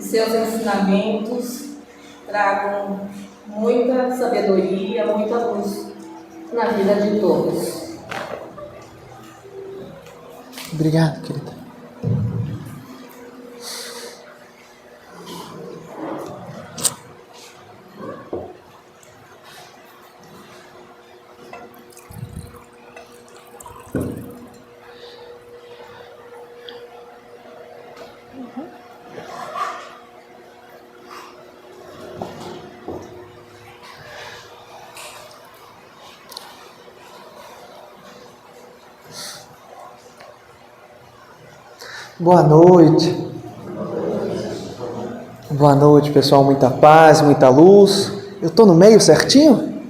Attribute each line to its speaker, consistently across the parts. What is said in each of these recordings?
Speaker 1: seus ensinamentos tragam muita sabedoria, muita luz na vida de todos.
Speaker 2: Obrigado, querida. Boa noite. Boa noite, pessoal. Muita paz, muita luz. Eu tô no meio certinho?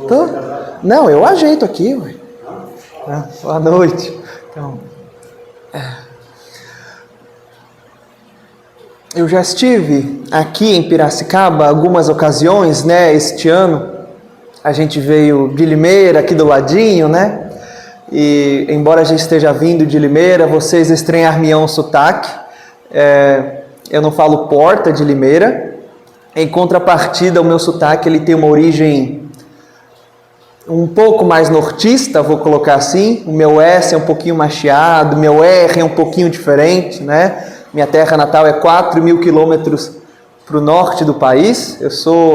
Speaker 2: Tô? Não, eu ajeito aqui. Ué. Boa noite. Então, eu já estive aqui em Piracicaba algumas ocasiões, né? Este ano a gente veio de Limeira, aqui do ladinho, né? E embora a gente esteja vindo de Limeira, vocês estranhar-me-ão o sotaque. Eu não falo Porta de Limeira. Em contrapartida, o meu sotaque ele tem uma origem um pouco mais nortista, vou colocar assim. O meu S é um pouquinho mais chiado, o meu R é um pouquinho diferente, né? Minha terra natal é 4.000 quilômetros para o norte do país.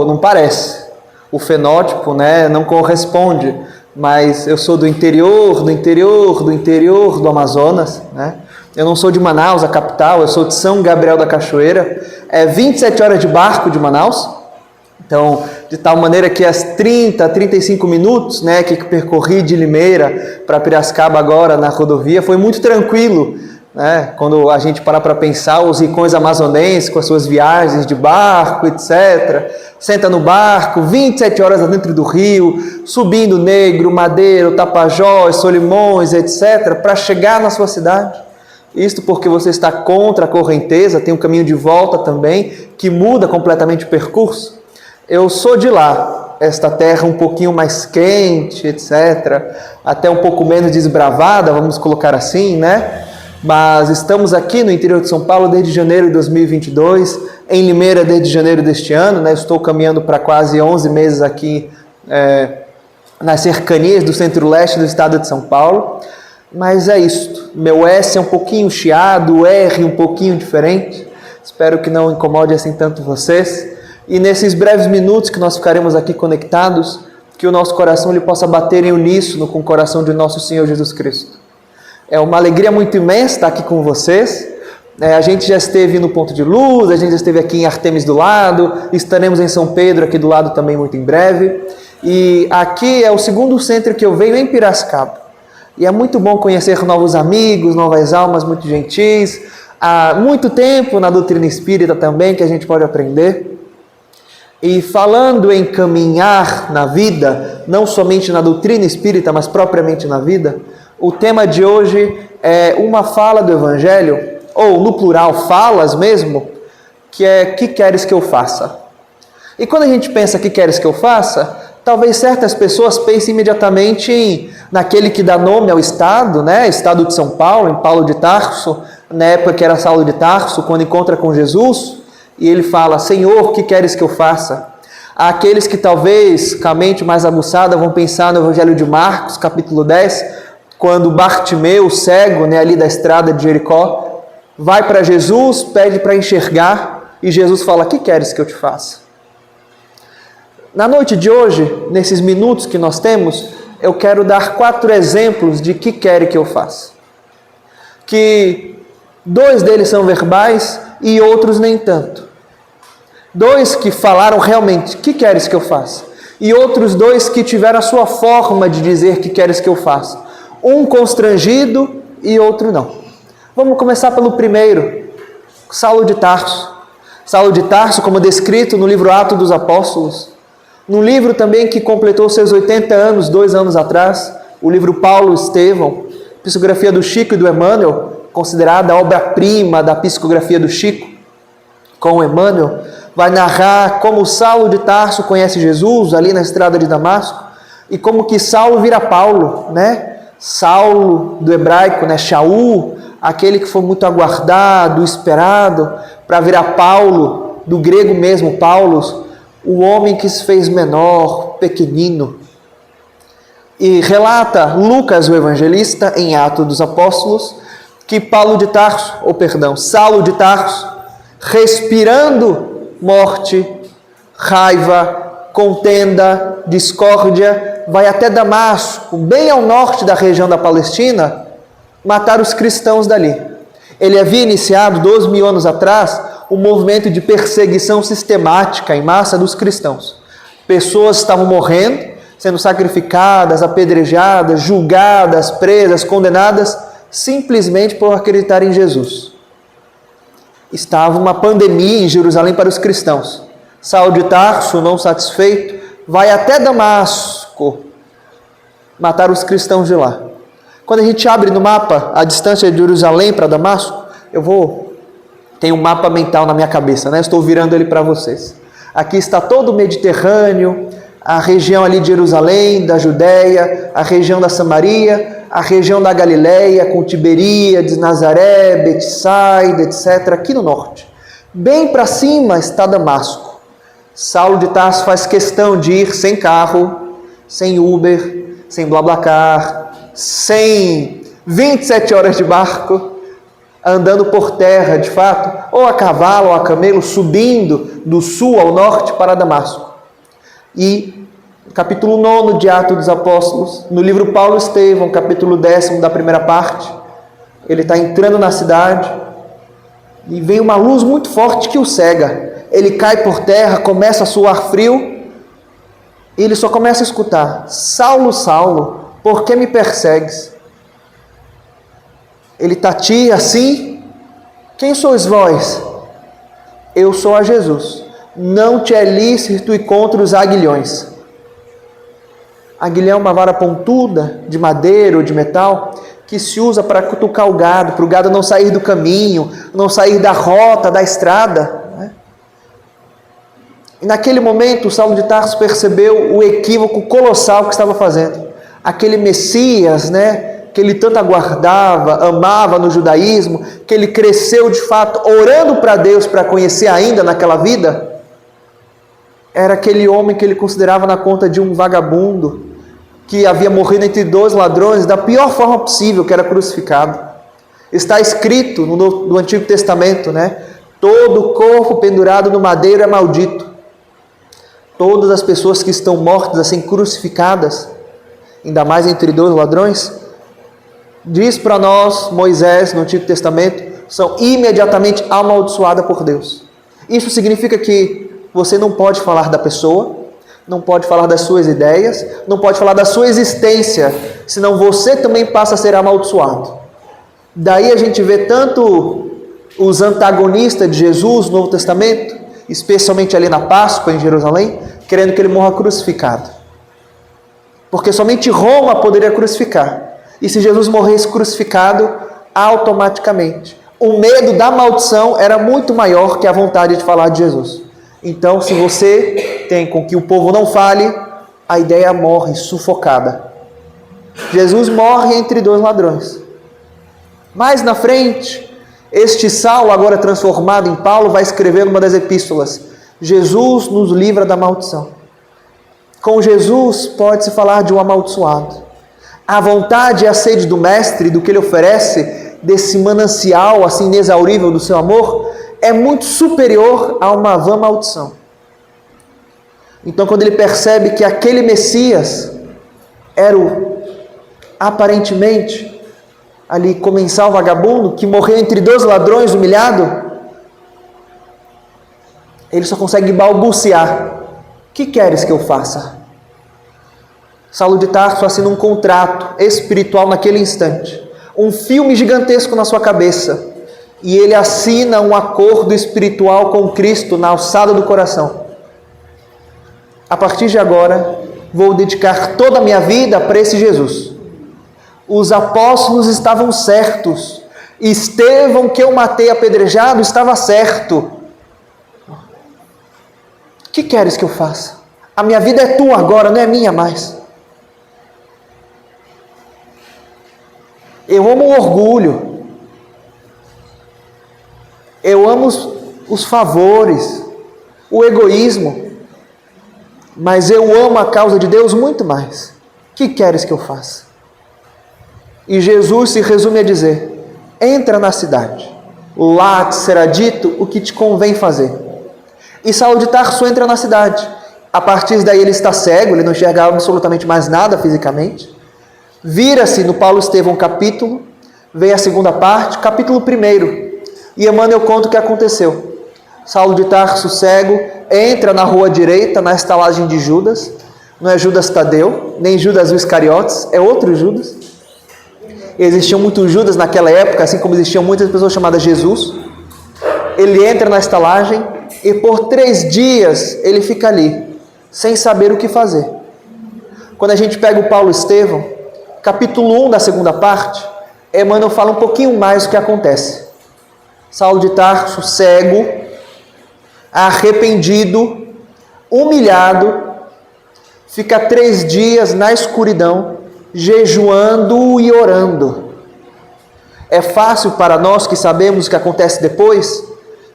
Speaker 2: Não parece. O fenótipo, né, não corresponde. Mas eu sou do interior do Amazonas, né? Eu não sou de Manaus, a capital, eu sou de São Gabriel da Cachoeira. É 27 horas de barco de Manaus. Então, de tal maneira que as 30, 35 minutos, né, que percorri de Limeira para Piracicaba agora na rodovia, foi muito tranquilo, né? Quando a gente parar para pensar, os ricões amazonenses com as suas viagens de barco, etc. Senta no barco, 27 horas dentro do rio, subindo Negro, Madeiro, Tapajós, Solimões, etc., para chegar na sua cidade. Isto porque você está contra a correnteza, tem um caminho de volta também, que muda completamente o percurso. Eu sou de lá, esta terra um pouquinho mais quente, etc., até um pouco menos desbravada, vamos colocar assim, né? Mas estamos aqui no interior de São Paulo desde janeiro de 2022, em Limeira desde janeiro deste ano, né? Estou caminhando para quase 11 meses aqui nas cercanias do centro-leste do estado de São Paulo. Mas é isto, meu S é um pouquinho chiado, o R um pouquinho diferente, espero que não incomode assim tanto vocês. E nesses breves minutos que nós ficaremos aqui conectados, que o nosso coração ele possa bater em uníssono com o coração de nosso Senhor Jesus Cristo. É uma alegria muito imensa estar aqui com vocês. A gente já esteve no Ponto de Luz, a gente já esteve aqui em Artemis do lado, estaremos em São Pedro aqui do lado também muito em breve. E aqui é o segundo centro que eu venho em Piracicaba. E é muito bom conhecer novos amigos, novas almas muito gentis. Há muito tempo na doutrina espírita também que a gente pode aprender. E falando em caminhar na vida, não somente na doutrina espírita, mas propriamente na vida, o tema de hoje é uma fala do Evangelho, ou no plural, falas mesmo, que é "que queres que eu faça?". E quando a gente pensa "que queres que eu faça?", talvez certas pessoas pensem imediatamente naquele que dá nome ao estado, né? Estado de São Paulo, em Paulo de Tarso, na época que era Saulo de Tarso, quando encontra com Jesus, e ele fala: "Senhor, que queres que eu faça?". Há aqueles que talvez, com a mente mais aguçada, vão pensar no Evangelho de Marcos, capítulo 10, quando Bartimeu, cego, né, ali da estrada de Jericó, vai para Jesus, pede para enxergar, e Jesus fala: "Que queres que eu te faça?". Na noite de hoje, nesses minutos que nós temos, eu quero dar 4 exemplos de "que quer que eu faça". Que 2 deles são verbais e outros nem tanto. 2 que falaram realmente "que queres que eu faça?", e outros 2 que tiveram a sua forma de dizer "que queres que eu faça?". Um constrangido e outro não. Vamos começar pelo primeiro, Saulo de Tarso. Saulo de Tarso, como descrito no livro Atos dos Apóstolos, no livro também que completou seus 80 anos, 2 anos atrás, o livro Paulo Estevão, psicografia do Chico e do Emmanuel, considerada a obra-prima da psicografia do Chico, com Emmanuel, vai narrar como Saulo de Tarso conhece Jesus ali na estrada de Damasco, e como que Saulo vira Paulo, né? Saulo, do hebraico, né? Shaul, aquele que foi muito aguardado, esperado, para virar Paulo, do grego mesmo, Paulos, o homem que se fez menor, pequenino. E relata Lucas, o evangelista, em Atos dos Apóstolos, que Saulo de Tarso, respirando morte, raiva, contenda, discórdia, vai até Damasco, bem ao norte da região da Palestina, matar os cristãos dali. Ele havia iniciado, 2.000 anos atrás, um movimento de perseguição sistemática em massa dos cristãos. Pessoas estavam morrendo, sendo sacrificadas, apedrejadas, julgadas, presas, condenadas, simplesmente por acreditar em Jesus. Estava uma pandemia em Jerusalém para os cristãos. Saulo de Tarso, não satisfeito, vai até Damasco matar os cristãos de lá. Quando a gente abre no mapa a distância de Jerusalém para Damasco, tem um mapa mental na minha cabeça, né? Estou virando ele para vocês. Aqui está todo o Mediterrâneo, a região ali de Jerusalém, da Judéia, a região da Samaria, a região da Galileia, com Tiberíades, Nazaré, Betsaida, etc., aqui no norte. Bem para cima está Damasco. Saulo de Tarso faz questão de ir sem carro, sem Uber, sem BlaBlaCar, sem 27 horas de barco, andando por terra, de fato, ou a cavalo ou a camelo, subindo do sul ao norte para Damasco. E capítulo 9 de Atos dos Apóstolos, no livro Paulo Estevão, capítulo 10 da primeira parte, ele está entrando na cidade e vem uma luz muito forte que o cega. Ele cai por terra, começa a suar frio e ele só começa a escutar: Saulo, Saulo, por que me persegues? Ele tateia assim: quem sois vós? Eu sou a Jesus. Não te é lícito ir contra os aguilhões. Aguilhão é uma vara pontuda de madeira ou de metal que se usa para cutucar o gado, para o gado não sair do caminho, não sair da rota, da estrada. E naquele momento, Saulo de Tarso percebeu o equívoco colossal que estava fazendo. Aquele Messias, que ele tanto aguardava, amava no judaísmo, que ele cresceu de fato orando para Deus para conhecer ainda naquela vida, era aquele homem que ele considerava na conta de um vagabundo, que havia morrido entre 2 ladrões da pior forma possível, que era crucificado. Está escrito no Antigo Testamento, todo corpo pendurado no madeiro é maldito. Todas as pessoas que estão mortas, assim, crucificadas, ainda mais entre 2 ladrões, diz para nós, Moisés, no Antigo Testamento, são imediatamente amaldiçoadas por Deus. Isso significa que você não pode falar da pessoa, não pode falar das suas ideias, não pode falar da sua existência, senão você também passa a ser amaldiçoado. Daí a gente vê tanto os antagonistas de Jesus no Novo Testamento, especialmente ali na Páscoa em Jerusalém, querendo que ele morra crucificado. Porque somente Roma poderia crucificar. E se Jesus morresse crucificado, automaticamente o medo da maldição era muito maior que a vontade de falar de Jesus. Então, se você tem com que o povo não fale, a ideia morre sufocada. Jesus morre entre 2 ladrões. Mais na frente, este Saulo, agora transformado em Paulo, vai escrever numa das epístolas: Jesus nos livra da maldição. Com Jesus pode-se falar de um amaldiçoado. A vontade e a sede do Mestre, do que ele oferece, desse manancial assim inexaurível do seu amor, é muito superior a uma vã maldição. Então, quando ele percebe que aquele Messias era aparentemente ali comensal vagabundo, que morreu entre 2 ladrões humilhado, ele só consegue balbuciar: que queres que eu faça? Saulo de Tarso assina um contrato espiritual naquele instante, um filme gigantesco na sua cabeça, e ele assina um acordo espiritual com Cristo na alçada do coração. A partir de agora, vou dedicar toda a minha vida para esse Jesus. Os apóstolos estavam certos. Estevão, que eu matei apedrejado, estava certo. O que queres que eu faça? A minha vida é tua agora, não é minha mais. Eu amo o orgulho. Eu amo os favores, o egoísmo, mas eu amo a causa de Deus muito mais. O que queres que eu faça? E Jesus se resume a dizer: entra na cidade, lá te será dito o que te convém fazer. E Saulo de Tarso entra na cidade. A partir daí ele está cego, ele não enxerga absolutamente mais nada fisicamente. Vira-se no Paulo Estevão capítulo, vem a segunda parte, capítulo 1. E Emmanuel conta o que aconteceu. Saulo de Tarso, cego, entra na rua direita, na estalagem de Judas. Não é Judas Tadeu, nem Judas o Iscariotes, é outro Judas. Existiam muitos Judas naquela época, assim como existiam muitas pessoas chamadas Jesus. Ele entra na estalagem e por 3 dias ele fica ali, sem saber o que fazer. Quando a gente pega o Paulo Estevão, capítulo 1 da segunda parte, Emmanuel fala um pouquinho mais do que acontece. Saulo de Tarso, cego, arrependido, humilhado, fica 3 dias na escuridão, jejuando e orando. É fácil para nós que sabemos o que acontece depois,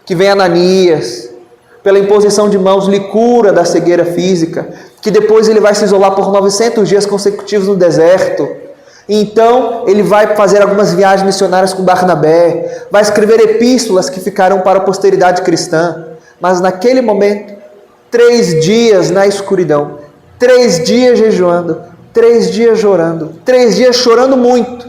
Speaker 2: que vem Ananias, pela imposição de mãos lhe cura da cegueira física, que depois ele vai se isolar por 900 dias consecutivos no deserto. Então ele vai fazer algumas viagens missionárias com Barnabé, vai escrever epístolas que ficarão para a posteridade cristã. Mas naquele momento, 3 dias na escuridão, 3 dias jejuando, 3 dias chorando, 3 dias chorando muito.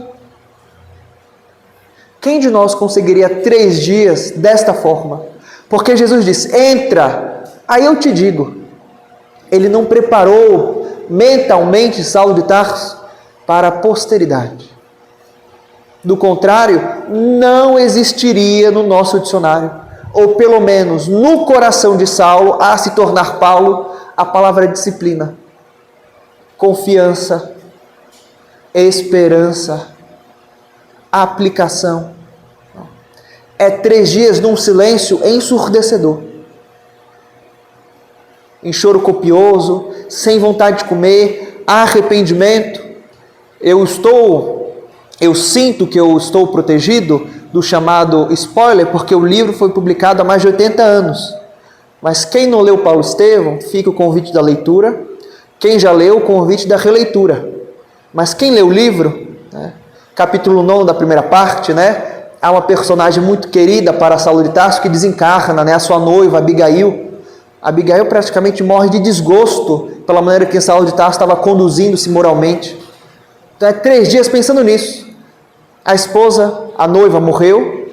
Speaker 2: Quem de nós conseguiria 3 dias desta forma? Porque Jesus disse: entra. Aí eu te digo, ele não preparou mentalmente Saulo de Tarso para a posteridade. Do contrário, não existiria no nosso dicionário, ou pelo menos no coração de Saulo, a se tornar Paulo, a palavra disciplina, confiança, esperança, aplicação. É 3 dias num silêncio ensurdecedor, em choro copioso, sem vontade de comer, arrependimento. Eu sinto que eu estou protegido do chamado spoiler, porque o livro foi publicado há mais de 80 anos. Mas quem não leu Paulo Estevão, fica o convite da leitura. Quem já leu, o convite da releitura. Mas quem leu o livro, né, capítulo 9 da primeira parte, né, há uma personagem muito querida para Saulo de Tarso que desencarna, né, a sua noiva, Abigail. Abigail praticamente morre de desgosto pela maneira que Saulo de Tarso estava conduzindo-se moralmente. Então é 3 dias pensando nisso. A esposa, a noiva, morreu.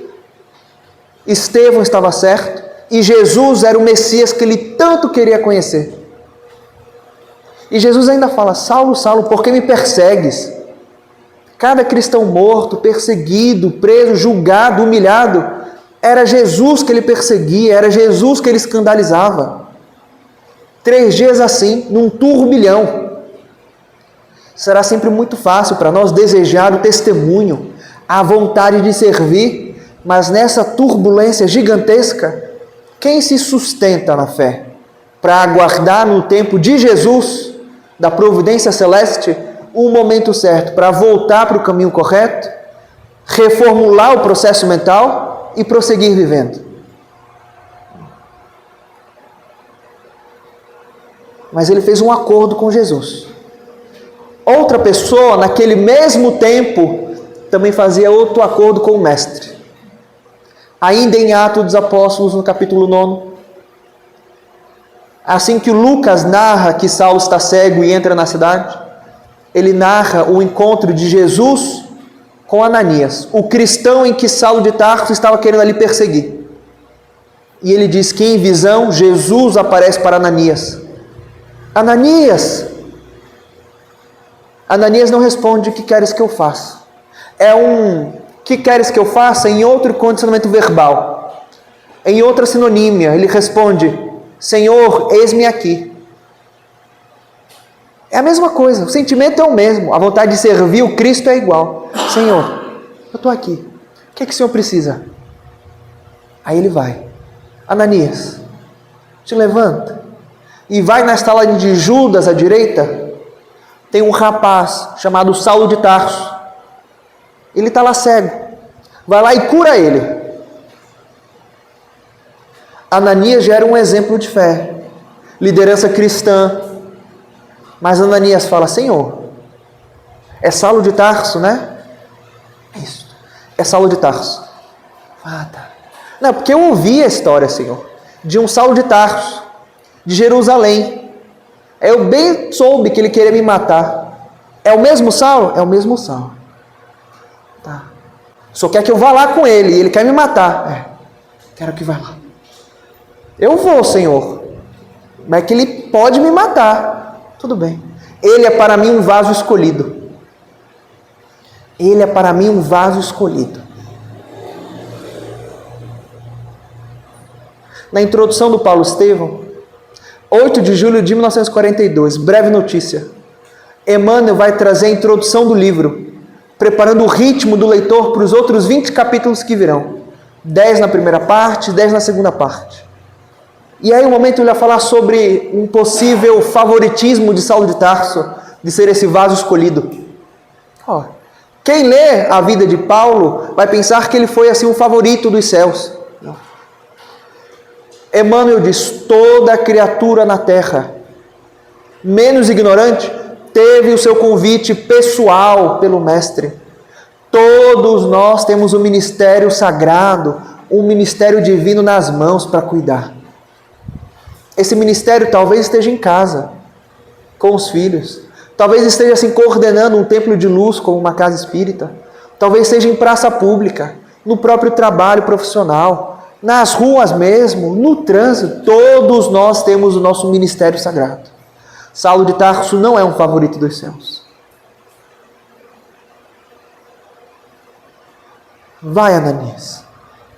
Speaker 2: Estevão estava certo. E Jesus era o Messias que ele tanto queria conhecer. E Jesus ainda fala: Saulo, Saulo, por que me persegues? Cada cristão morto, perseguido, preso, julgado, humilhado, era Jesus que ele perseguia, era Jesus que ele escandalizava. 3 dias assim, num turbilhão. Será sempre muito fácil para nós desejar o testemunho, a vontade de servir, mas nessa turbulência gigantesca, quem se sustenta na fé para aguardar no tempo de Jesus, da providência celeste, um momento certo para voltar para o caminho correto, reformular o processo mental e prosseguir vivendo? Mas ele fez um acordo com Jesus. Outra pessoa, naquele mesmo tempo, também fazia outro acordo com o Mestre. Ainda em Atos dos Apóstolos, no capítulo 9, assim que Lucas narra que Saulo está cego e entra na cidade, ele narra o encontro de Jesus com Ananias, o cristão em que Saulo de Tarso estava querendo ali perseguir. E ele diz que em visão Jesus aparece para Ananias. Ananias! Ananias não responde: o que queres que eu faça? É um que queres que eu faça em outro condicionamento verbal, em outra sinonímia. Ele responde: Senhor, eis-me aqui. É a mesma coisa, o sentimento é o mesmo, a vontade de servir o Cristo é igual. Senhor, eu estou aqui, o que é que o Senhor precisa? Aí ele vai: Ananias, te levanta e vai na estalagem de Judas à direita. Tem um rapaz chamado Saulo de Tarso, ele está lá cego, vai lá e cura ele. Ananias já era um exemplo de fé, liderança cristã. Mas Ananias fala: Senhor, é Saulo de Tarso, né? Isso, é Saulo de Tarso. Ah, tá. Não, porque eu ouvi a história, Senhor, de um Saulo de Tarso, de Jerusalém. Eu bem soube que ele queria me matar. É o mesmo Saulo? É o mesmo Saulo. Tá. Só quer que eu vá lá com ele, e ele quer me matar. Quero que vá lá. Eu vou, Senhor, mas que ele pode me matar. Tudo bem. Ele é para mim um vaso escolhido. Ele é para mim um vaso escolhido. Na introdução do Paulo Estevão, 8 de julho de 1942, breve notícia. Emmanuel vai trazer a introdução do livro, preparando o ritmo do leitor para os outros 20 capítulos que virão. 10 na primeira parte, 10 na segunda parte. E aí, um momento, ele vai falar sobre um possível favoritismo de Saulo de Tarso, de ser esse vaso escolhido. Quem lê a vida de Paulo vai pensar que ele foi assim um favorito dos céus. Não. Emmanuel diz: toda criatura na terra, menos ignorante, teve o seu convite pessoal pelo Mestre. Todos nós temos um ministério sagrado, um ministério divino nas mãos para cuidar. Esse ministério talvez esteja em casa, com os filhos. Talvez esteja assim coordenando um templo de luz como uma casa espírita. Talvez seja em praça pública, no próprio trabalho profissional, nas ruas mesmo, no trânsito. Todos nós temos o nosso ministério sagrado. Saulo de Tarso não é um favorito dos céus. Vai, Ananias.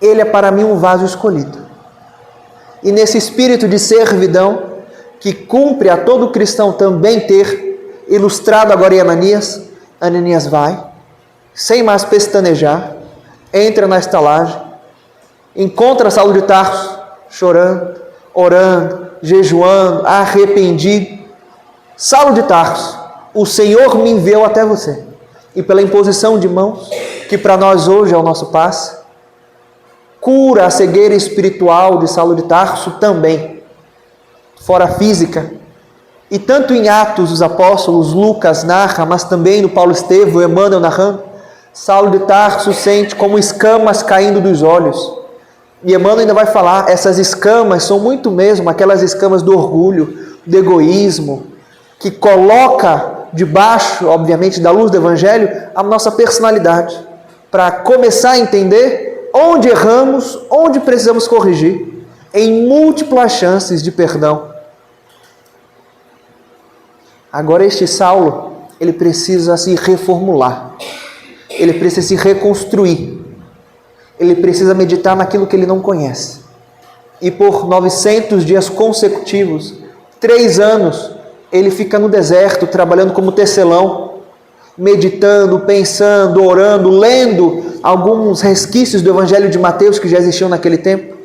Speaker 2: Ele é para mim um vaso escolhido. E nesse espírito de servidão, que cumpre a todo cristão também ter, ilustrado agora em Ananias, Ananias vai, sem mais pestanejar, entra na estalagem, encontra Saulo de Tarso, chorando, orando, jejuando, arrependido. Saulo de Tarso, o Senhor me enviou até você. E pela imposição de mãos, que para nós hoje é o nosso passe, cura a cegueira espiritual de Saulo de Tarso também, fora física. E tanto em Atos dos Apóstolos, Lucas narra, mas também no Paulo Estevão, Emmanuel narrando, Saulo de Tarso sente como escamas caindo dos olhos. E Emmanuel ainda vai falar, essas escamas são muito mesmo aquelas escamas do orgulho, do egoísmo, que coloca debaixo, obviamente, da luz do Evangelho, a nossa personalidade, para começar a entender onde erramos, onde precisamos corrigir, em múltiplas chances de perdão. Agora este Saulo, ele precisa se reformular, ele precisa se reconstruir, ele precisa meditar naquilo que ele não conhece. E por 900 dias consecutivos, 3 anos, ele fica no deserto, trabalhando como tecelão, meditando, pensando, orando, lendo alguns resquícios do Evangelho de Mateus que já existiam naquele tempo,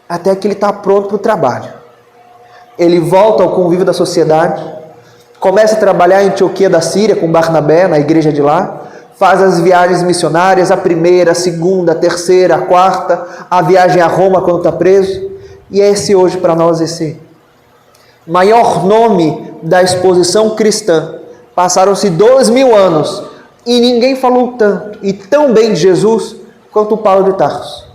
Speaker 2: até que ele está pronto para o trabalho. Ele volta ao convívio da sociedade, começa a trabalhar em Antioquia da Síria com Barnabé, na igreja de lá, faz as viagens missionárias, a primeira, a segunda, a terceira, a quarta, a viagem a Roma quando está preso, e é esse hoje para nós esse maior nome da exposição cristã. Passaram-se 2000 anos e ninguém falou tanto e tão bem de Jesus quanto o Paulo de Tarso.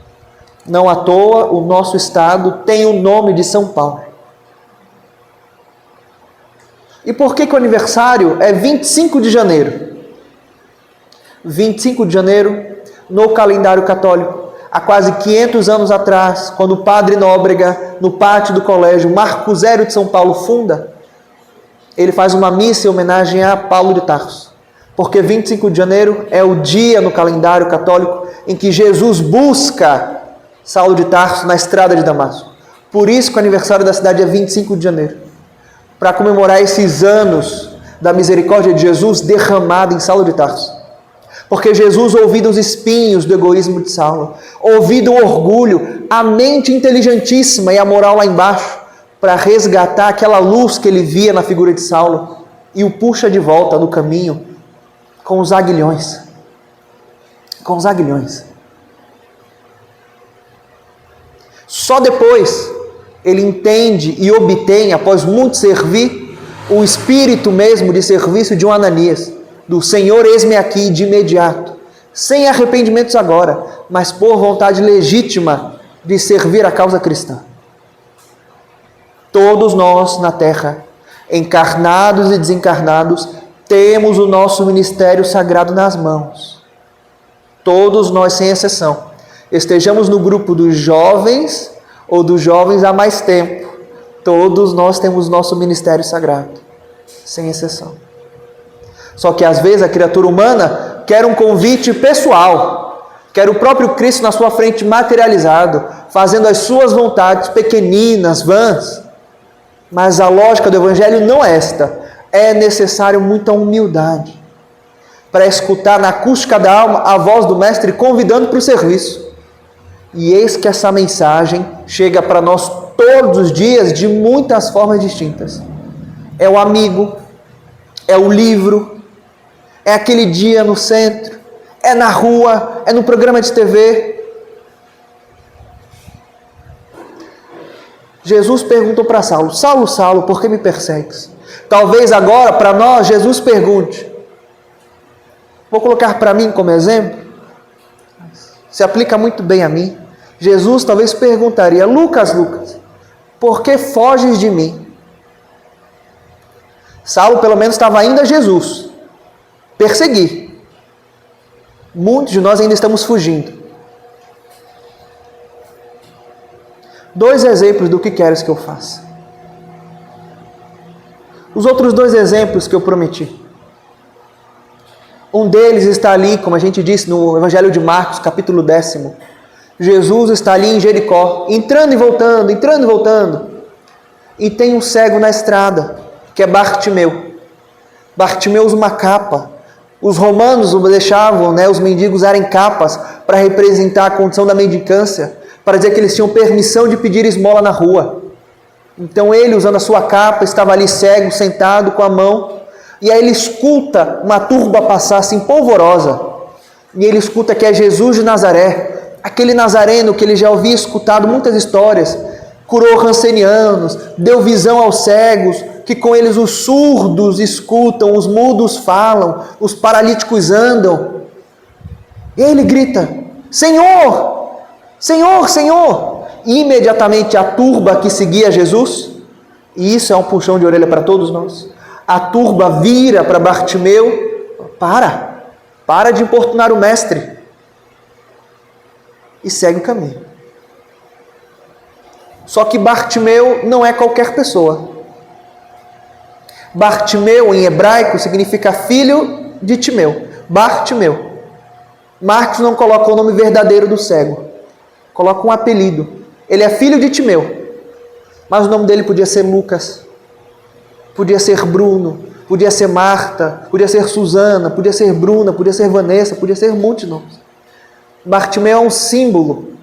Speaker 2: Não à toa o nosso estado tem o nome de São Paulo. E por que o aniversário é 25 de janeiro? 25 de janeiro, no calendário católico, há quase 500 anos atrás, quando o padre Nóbrega, no pátio do colégio Marco Zero de São Paulo, funda, ele faz uma missa em homenagem a Paulo de Tarso. Porque 25 de janeiro é o dia no calendário católico em que Jesus busca Saulo de Tarso na estrada de Damasco. Por isso que o aniversário da cidade é 25 de janeiro. Para comemorar esses anos da misericórdia de Jesus derramada em Saulo de Tarso. Porque Jesus, ouvido os espinhos do egoísmo de Saulo, ouvido o orgulho, a mente inteligentíssima e a moral lá embaixo, para resgatar aquela luz que ele via na figura de Saulo e o puxa de volta no caminho com os aguilhões. Com os aguilhões. Só depois ele entende e obtém, após muito servir, o espírito mesmo de serviço de um Ananias, do Senhor, eis-me aqui, de imediato, sem arrependimentos agora, mas por vontade legítima de servir a causa cristã. Todos nós na terra, encarnados e desencarnados, temos o nosso ministério sagrado nas mãos. Todos nós, sem exceção. Estejamos no grupo dos jovens ou dos jovens há mais tempo, todos nós temos nosso ministério sagrado, sem exceção. Só que às vezes a criatura humana quer um convite pessoal, quer o próprio Cristo na sua frente materializado, fazendo as suas vontades pequeninas, vãs. Mas a lógica do Evangelho não é esta. É necessário muita humildade para escutar na acústica da alma a voz do Mestre convidando para o serviço. E eis que essa mensagem chega para nós todos os dias de muitas formas distintas. É o amigo, é o livro, é aquele dia no centro, é na rua, é no programa de TV. Jesus perguntou para Saulo: Saulo, Saulo, por que me persegues? Talvez agora para nós Jesus pergunte, vou colocar para mim como exemplo, se aplica muito bem a mim. Jesus talvez perguntaria: Lucas, por que foges de mim? Saulo pelo menos estava indo a Jesus perseguir. Muitos de nós ainda estamos fugindo. 2 exemplos do que queres que eu faça. Os outros 2 exemplos que eu prometi. Um deles está ali, como a gente disse no Evangelho de Marcos, capítulo 10. Jesus está ali em Jericó, entrando e voltando. E tem um cego na estrada, que é Bartimeu. Bartimeu usa uma capa. Os romanos deixavam, os mendigos usarem capas para representar a condição da mendicância, para dizer que eles tinham permissão de pedir esmola na rua. Então ele, usando a sua capa, estava ali cego, sentado com a mão, e aí ele escuta uma turba passar assim, polvorosa, e ele escuta que é Jesus de Nazaré, aquele nazareno que ele já havia escutado muitas histórias, curou rancenianos, deu visão aos cegos, que com eles os surdos escutam, os mudos falam, os paralíticos andam. E aí ele grita: Senhor! Senhor, Senhor! E imediatamente a turba que seguia Jesus, e isso é um puxão de orelha para todos nós, a turba vira para Bartimeu: para de importunar o mestre, e segue o caminho. Só que Bartimeu não é qualquer pessoa. Bartimeu em hebraico significa filho de Timeu, Bartimeu. Marcos não coloca o nome verdadeiro do cego, coloca um apelido. Ele é filho de Timeu, mas o nome dele podia ser Lucas, podia ser Bruno, podia ser Marta, podia ser Susana, podia ser Bruna, podia ser Vanessa, podia ser um monte de nomes. Bartimeu é um símbolo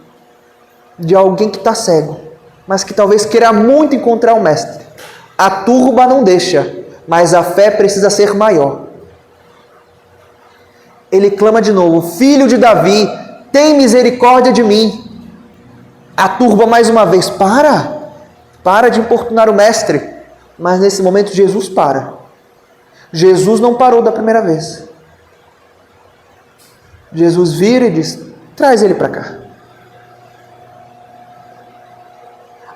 Speaker 2: de alguém que está cego, mas que talvez queira muito encontrar o mestre. A turba não deixa, mas a fé precisa ser maior. Ele clama de novo: Filho de Davi, tem misericórdia de mim. A turba mais uma vez: para de importunar o mestre. Mas nesse momento Jesus para. Jesus não parou da primeira vez. Jesus vira e diz: traz ele para cá.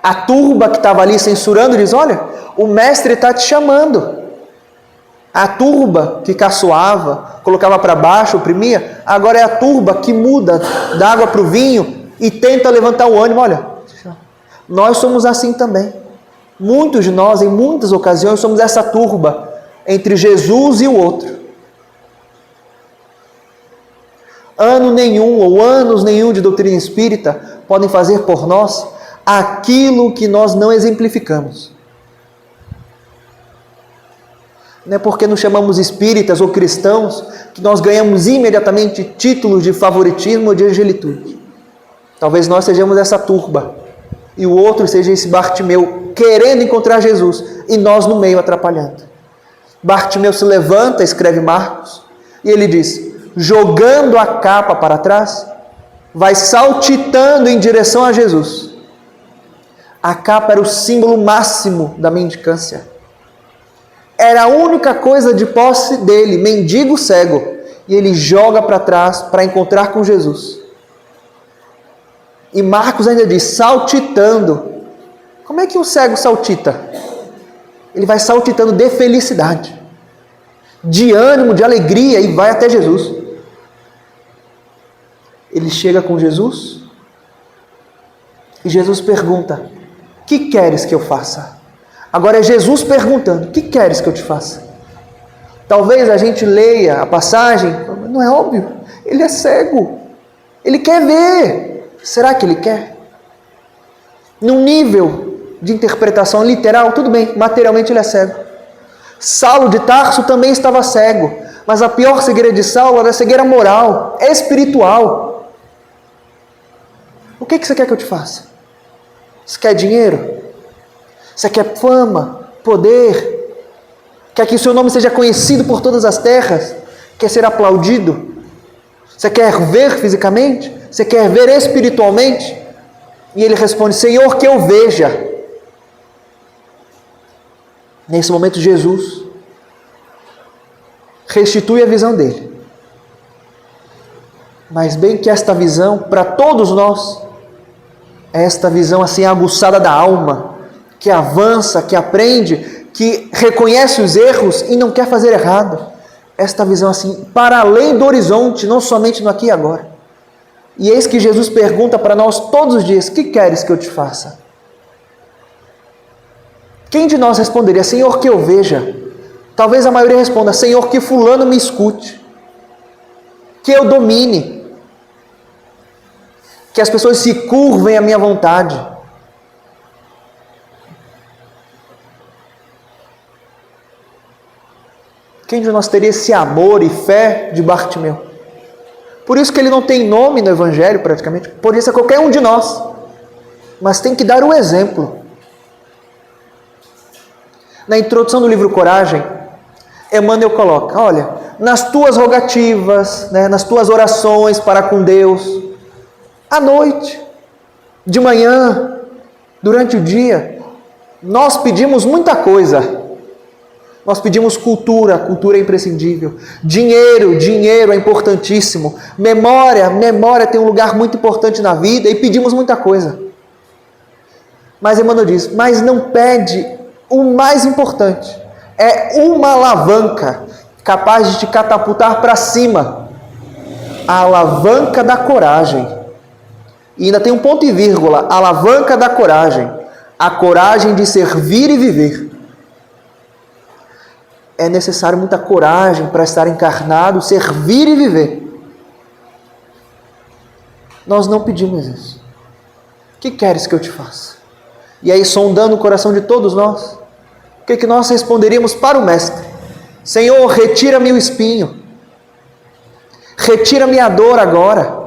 Speaker 2: A turba que estava ali censurando diz: olha, o mestre está te chamando. A turba que caçoava, colocava para baixo, oprimia, agora é a turba que muda da água para o vinho e tenta levantar o ânimo. Olha, nós somos assim também. Muitos de nós, em muitas ocasiões, somos essa turba entre Jesus e o outro. Ano nenhum ou anos nenhum de doutrina espírita podem fazer por nós aquilo que nós não exemplificamos. Não é porque nos chamamos espíritas ou cristãos que nós ganhamos imediatamente títulos de favoritismo ou de angelitude. Talvez nós sejamos essa turba e o outro seja esse Bartimeu querendo encontrar Jesus e nós no meio atrapalhando. Bartimeu se levanta, escreve Marcos, e ele diz: jogando a capa para trás, vai saltitando em direção a Jesus. A capa era o símbolo máximo da mendicância. Era a única coisa de posse dele, mendigo cego. E ele joga para trás para encontrar com Jesus. E Marcos ainda diz, saltitando. Como é que um cego saltita? Ele vai saltitando de felicidade, de ânimo, de alegria, e vai até Jesus. Ele chega com Jesus e Jesus pergunta, que queres que eu faça? Agora é Jesus perguntando, que queres que eu te faça? Talvez a gente leia a passagem, não é óbvio, ele é cego, ele quer ver. Será que ele quer? Num nível de interpretação literal, tudo bem, materialmente ele é cego. Saulo de Tarso também estava cego, mas a pior cegueira de Saulo era a cegueira moral, espiritual. O que você quer que eu te faça? Você quer dinheiro? Você quer fama, poder? Quer que o seu nome seja conhecido por todas as terras? Quer ser aplaudido? Você quer ver fisicamente? Você quer ver espiritualmente? E ele responde, Senhor, que eu veja. Nesse momento, Jesus restitui a visão dele. Mas bem que esta visão, para todos nós, é esta visão assim aguçada da alma, que avança, que aprende, que reconhece os erros e não quer fazer errado. Esta visão assim, para além do horizonte, não somente no aqui e agora. E eis que Jesus pergunta para nós todos os dias, que queres que eu te faça? Quem de nós responderia, Senhor, que eu veja? Talvez a maioria responda, Senhor, que fulano me escute, que eu domine, que as pessoas se curvem à minha vontade. Quem de nós teria esse amor e fé de Bartimeu? Por isso que ele não tem nome no Evangelho, praticamente. Por isso é qualquer um de nós. Mas tem que dar o exemplo. Na introdução do livro Coragem, Emmanuel coloca, olha, nas tuas rogativas, nas tuas orações para com Deus, à noite, de manhã, durante o dia, nós pedimos muita coisa. Nós pedimos cultura, cultura é imprescindível. Dinheiro é importantíssimo. Memória tem um lugar muito importante na vida e pedimos muita coisa. Mas Emmanuel diz, mas não pede o mais importante. É uma alavanca capaz de te catapultar para cima. A alavanca da coragem. E ainda tem um ponto e vírgula, a alavanca da coragem. A coragem de servir e viver. É necessário muita coragem para estar encarnado, servir e viver. Nós não pedimos isso. O que queres que eu te faça? E aí, sondando o coração de todos nós, o que nós responderíamos para o Mestre? Senhor, retira-me o espinho. Retira-me a dor agora.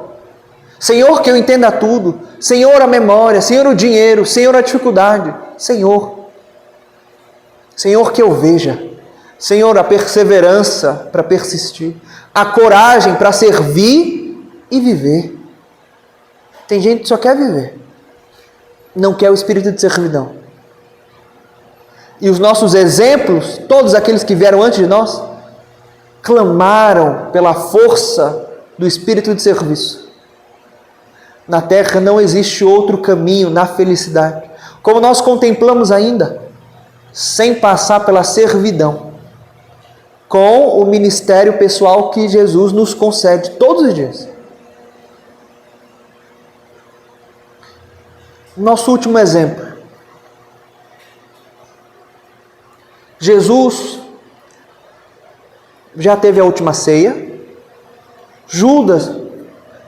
Speaker 2: Senhor, que eu entenda tudo. Senhor, a memória. Senhor, o dinheiro. Senhor, a dificuldade. Senhor, que eu veja. Senhor, a perseverança para persistir, a coragem para servir e viver. Tem gente que só quer viver, não quer o espírito de servidão. E os nossos exemplos, todos aqueles que vieram antes de nós, clamaram pela força do espírito de serviço. Na terra não existe outro caminho na felicidade, como nós contemplamos ainda, sem passar pela servidão. Com o ministério pessoal que Jesus nos concede todos os dias. Nosso último exemplo. Jesus já teve a última ceia, Judas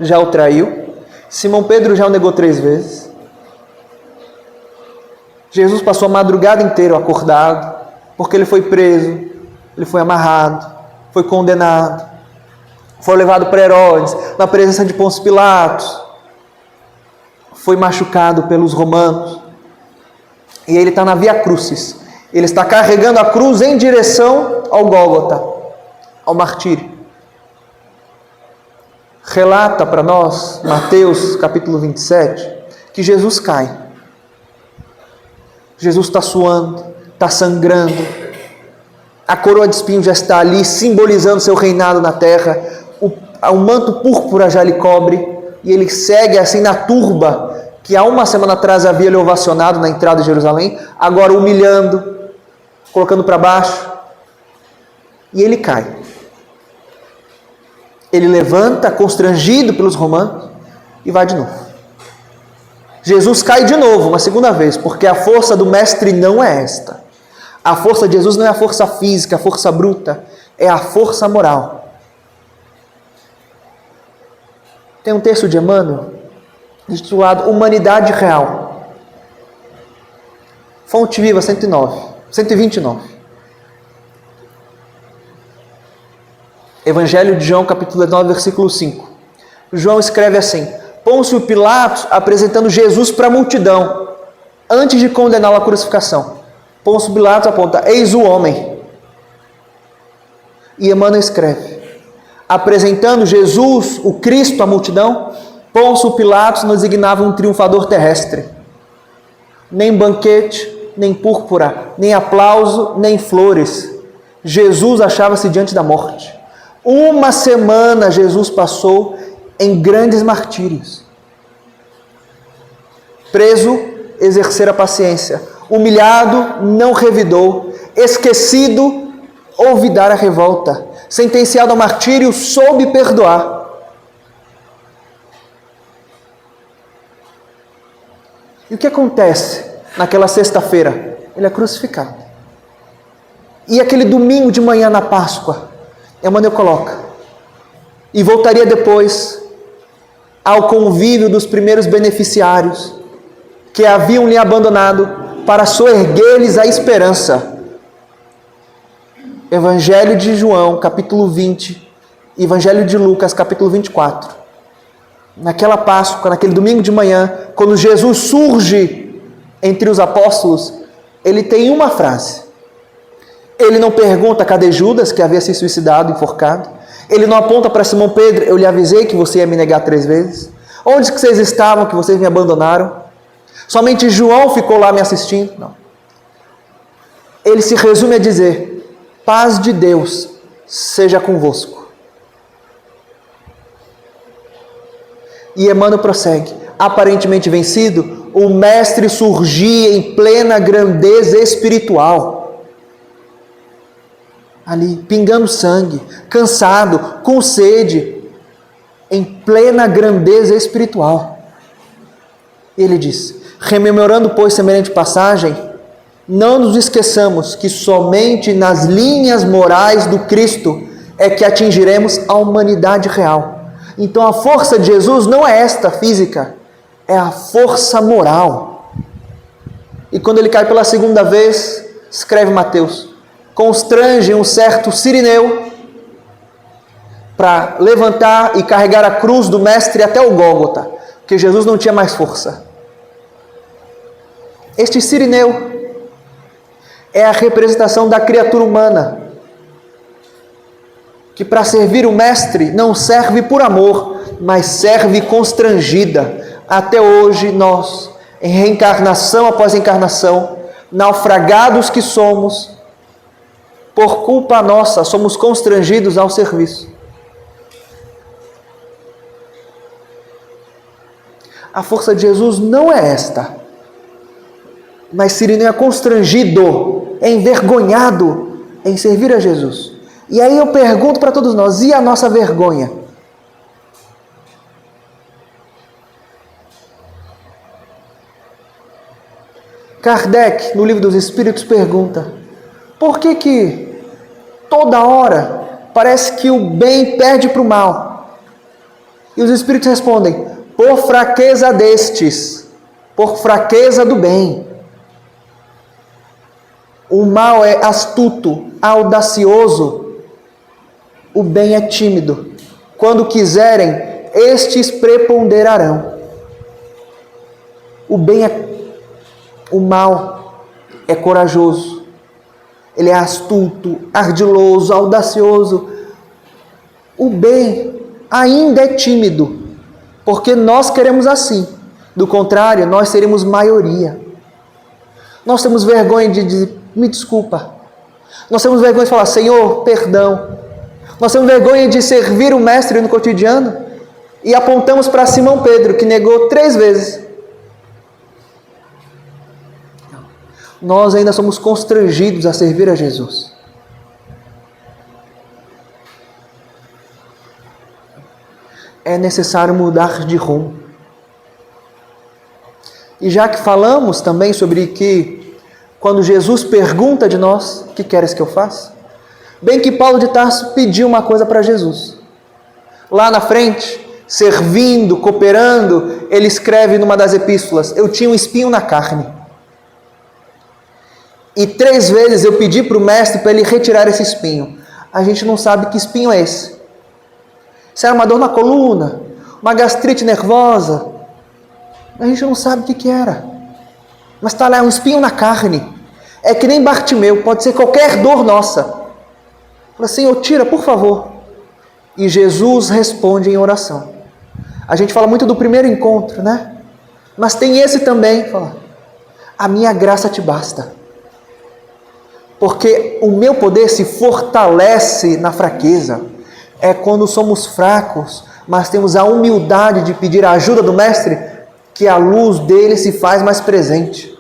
Speaker 2: já o traiu, Simão Pedro já o negou 3 vezes. Jesus passou a madrugada inteira acordado, porque ele foi preso, ele foi amarrado, foi condenado, foi levado para Herodes, na presença de Pôncio Pilatos, foi machucado pelos romanos, e ele está na Via Crucis, ele está carregando a cruz em direção ao Gólgota, ao martírio. Relata para nós, Mateus capítulo 27, que Jesus cai. Jesus está suando, está sangrando. A coroa de espinhos já está ali, simbolizando seu reinado na terra. O manto púrpura já lhe cobre. E ele segue assim na turba que há uma semana atrás havia lhe ovacionado na entrada de Jerusalém, agora humilhando, colocando para baixo. E ele cai. Ele levanta, constrangido pelos romanos, e vai de novo. Jesus cai de novo, uma segunda vez, porque a força do mestre não é esta. A força de Jesus não é a força física, a força bruta, é a força moral. Tem um texto de Emmanuel, intitulado Humanidade Real. Fonte Viva 129. Evangelho de João, capítulo 9, versículo 5. João escreve assim: Pôncio Pilatos apresentando Jesus para a multidão, antes de condená-lo à crucificação. Pôncio Pilatos aponta: eis o homem. E Emmanuel escreve: apresentando Jesus, o Cristo, à multidão, Pôncio Pilatos não designava um triunfador terrestre. Nem banquete, nem púrpura, nem aplauso, nem flores. Jesus achava-se diante da morte. Uma semana Jesus passou em grandes martírios. Preso, exercera paciência. Humilhado, não revidou. Esquecido, olvidara a revolta. Sentenciado ao martírio, soube perdoar. E o que acontece naquela sexta-feira? Ele é crucificado. E aquele domingo de manhã na Páscoa, Emmanuel coloca: e voltaria depois ao convívio dos primeiros beneficiários que haviam lhe abandonado para soerguer-lhes a esperança. Evangelho de João, capítulo 20, Evangelho de Lucas, capítulo 24. Naquela Páscoa, naquele domingo de manhã, quando Jesus surge entre os apóstolos, ele tem uma frase. Ele não pergunta cadê Judas, que havia se suicidado, enforcado. Ele não aponta para Simão Pedro: eu lhe avisei que você ia me negar 3 vezes. Onde que vocês estavam que vocês me abandonaram? Somente João ficou lá me assistindo? Não. Ele se resume a dizer: paz de Deus seja convosco. E Emmanuel prossegue: aparentemente vencido, o mestre surgia em plena grandeza espiritual. Ali, pingando sangue, cansado, com sede, em plena grandeza espiritual. Ele diz: rememorando, pois, semelhante passagem, não nos esqueçamos que somente nas linhas morais do Cristo é que atingiremos a humanidade real. Então a força de Jesus não é esta física, é a força moral. E quando ele cai pela segunda vez, escreve Mateus, constrange um certo Cirineu para levantar e carregar a cruz do mestre até o Gólgota, porque Jesus não tinha mais força. Este Cirineu é a representação da criatura humana, que para servir o mestre não serve por amor, mas serve constrangida. Até hoje nós, em reencarnação após encarnação, naufragados que somos, por culpa nossa, somos constrangidos ao serviço. A força de Jesus não é esta, mas Cirineu é constrangido, é envergonhado em servir a Jesus. E aí eu pergunto para todos nós: e a nossa vergonha? Kardec, no Livro dos Espíritos, pergunta: por que toda hora parece que o bem perde para o mal? E os Espíritos respondem: por fraqueza destes, por fraqueza do bem. O mal é astuto, audacioso, o bem é tímido. Quando quiserem, estes preponderarão. O mal é corajoso, ele é astuto, ardiloso, audacioso. O bem ainda é tímido, porque nós queremos assim. Do contrário, nós seríamos maioria. Nós temos vergonha de dizer, me desculpa. Nós temos vergonha de falar, Senhor, perdão. Nós temos vergonha de servir o Mestre no cotidiano e apontamos para Simão Pedro, que negou 3 vezes. Nós ainda somos constrangidos a servir a Jesus. É necessário mudar de rumo. E já que falamos também sobre que quando Jesus pergunta de nós, o que queres que eu faça? Bem que Paulo de Tarso pediu uma coisa para Jesus. Lá na frente, servindo, cooperando, ele escreve numa das epístolas, eu tinha um espinho na carne. E 3 vezes eu pedi para o mestre para ele retirar esse espinho. A gente não sabe que espinho é esse. Se era uma dor na coluna, uma gastrite nervosa, a gente não sabe o que era. Mas está lá, um espinho na carne. É que nem Bartimeu, pode ser qualquer dor nossa. Fala, Senhor, tira, por favor. E Jesus responde em oração. A gente fala muito do primeiro encontro, né? Mas tem esse também, fala, a minha graça te basta. Porque o meu poder se fortalece na fraqueza. É quando somos fracos, mas temos a humildade de pedir a ajuda do Mestre, que a luz dele se faz mais presente.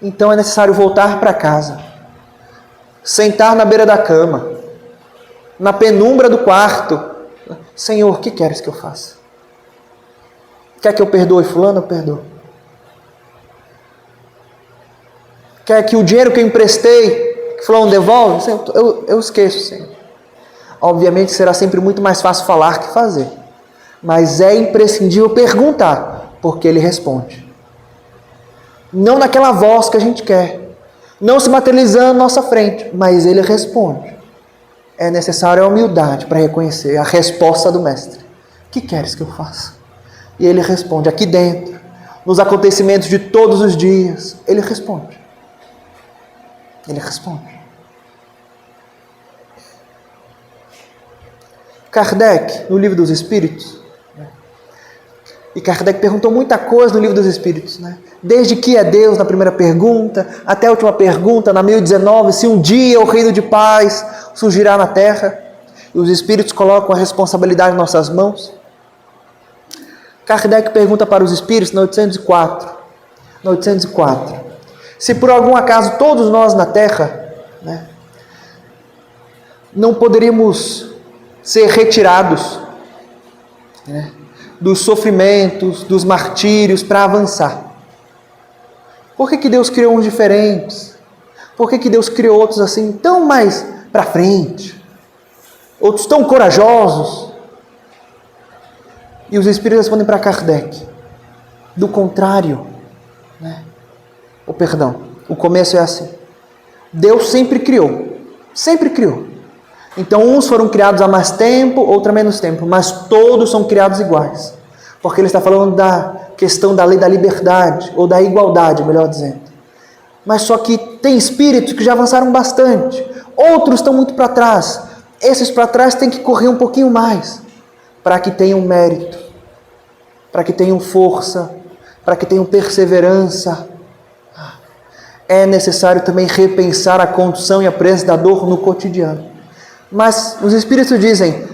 Speaker 2: Então é necessário voltar para casa, sentar na beira da cama, na penumbra do quarto. Senhor, o que queres que eu faça? Quer que eu perdoe fulano? Eu perdoo. Quer que o dinheiro que eu emprestei, que fulano devolve? Senhor, eu esqueço, Senhor. Obviamente será sempre muito mais fácil falar que fazer. Mas é imprescindível perguntar, porque ele responde. Não naquela voz que a gente quer, não se materializando na nossa frente, mas ele responde. É necessário a humildade para reconhecer a resposta do Mestre. O que queres que eu faça? E ele responde, aqui dentro, nos acontecimentos de todos os dias, ele responde. Ele responde. Kardec, no Livro dos Espíritos, e Kardec perguntou muita coisa no Livro dos Espíritos, né? Desde que é Deus, na primeira pergunta, até a última pergunta, na 1019, se um dia o reino de paz surgirá na Terra, e os Espíritos colocam a responsabilidade em nossas mãos. Kardec pergunta para os Espíritos, na 804, se por algum acaso todos nós na Terra, né, não poderíamos ser retirados, né, dos sofrimentos, dos martírios para avançar. Por que Deus criou uns diferentes? Por que Deus criou outros assim tão mais para frente? Outros tão corajosos? E os Espíritos respondem para Kardec. Do contrário, né? O começo é assim. Deus sempre criou. Sempre criou. Então uns foram criados há mais tempo, outros há menos tempo, mas todos são criados iguais. Porque ele está falando da questão da lei da liberdade, ou da igualdade, melhor dizendo. Mas só que tem espíritos que já avançaram bastante, outros estão muito para trás. Esses para trás têm que correr um pouquinho mais, para que tenham mérito, para que tenham força, para que tenham perseverança. É necessário também repensar a condição e a presença da dor no cotidiano. Mas os Espíritos dizem,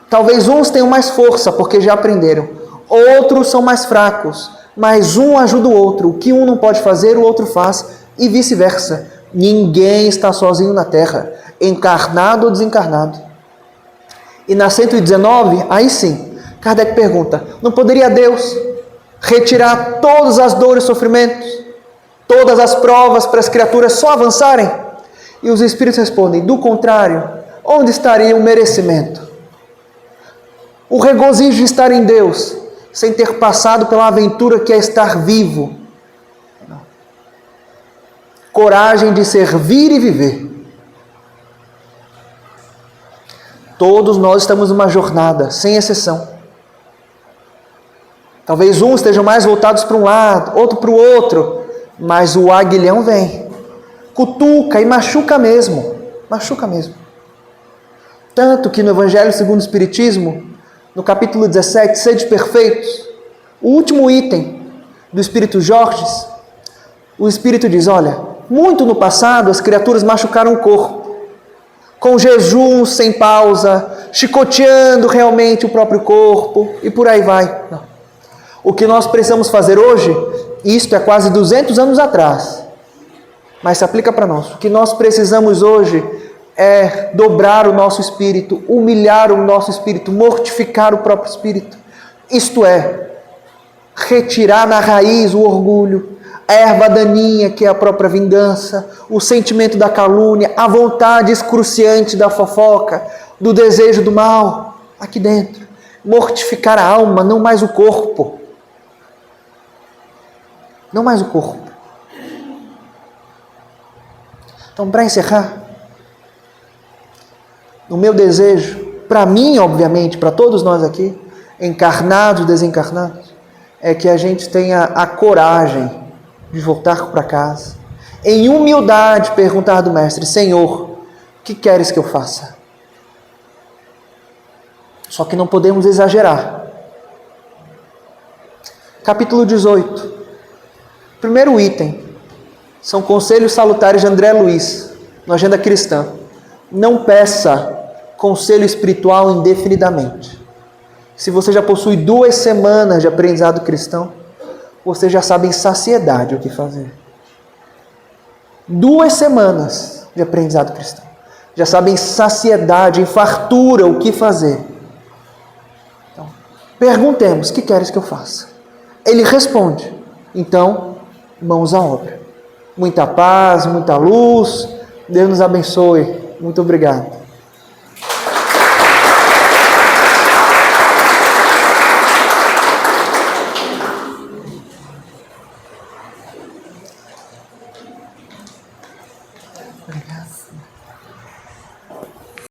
Speaker 2: talvez uns tenham mais força, porque já aprenderam. Outros são mais fracos, mas um ajuda o outro. O que um não pode fazer, o outro faz, e vice-versa. Ninguém está sozinho na Terra, encarnado ou desencarnado. E na 119, aí sim, Kardec pergunta, não poderia Deus retirar todas as dores e sofrimentos, todas as provas para as criaturas só avançarem? E os Espíritos respondem, do contrário, onde estaria o merecimento? O regozijo de estar em Deus, sem ter passado pela aventura que é estar vivo. Coragem de servir e viver. Todos nós estamos numa jornada, sem exceção. Talvez uns estejam mais voltados para um lado, outro para o outro, mas o aguilhão vem, cutuca e machuca mesmo. Machuca mesmo. Tanto que no Evangelho segundo o Espiritismo, no capítulo 17, sede perfeitos, o último item, do Espírito Jorges, o Espírito diz, olha, muito no passado as criaturas machucaram o corpo, com jejum sem pausa, chicoteando realmente o próprio corpo e por aí vai. Não. O que nós precisamos fazer hoje, isto é quase 200 anos atrás, mas se aplica para nós. O que nós precisamos hoje é dobrar o nosso espírito, humilhar o nosso espírito, mortificar o próprio espírito. Isto é, retirar na raiz o orgulho, a erva daninha que é a própria vingança, o sentimento da calúnia, a vontade excruciante da fofoca, do desejo do mal, aqui dentro. Mortificar a alma, não mais o corpo. Não mais o corpo. Então, para encerrar, o meu desejo, para mim, obviamente, para todos nós aqui, encarnados, desencarnados, é que a gente tenha a coragem de voltar para casa, em humildade perguntar do Mestre, Senhor, o que queres que eu faça? Só que não podemos exagerar. Capítulo 18. Primeiro item, são conselhos salutares de André Luiz, na Agenda Cristã. Não peça conselho espiritual indefinidamente. Se você já possui 2 semanas de aprendizado cristão, você já sabe em saciedade o que fazer. 2 semanas de aprendizado cristão. Já sabe em saciedade, em fartura o que fazer. Então, perguntemos, o que queres que eu faça? Ele responde. Então, mãos à obra. Muita paz, muita luz. Deus nos abençoe. Muito obrigado. Obrigado.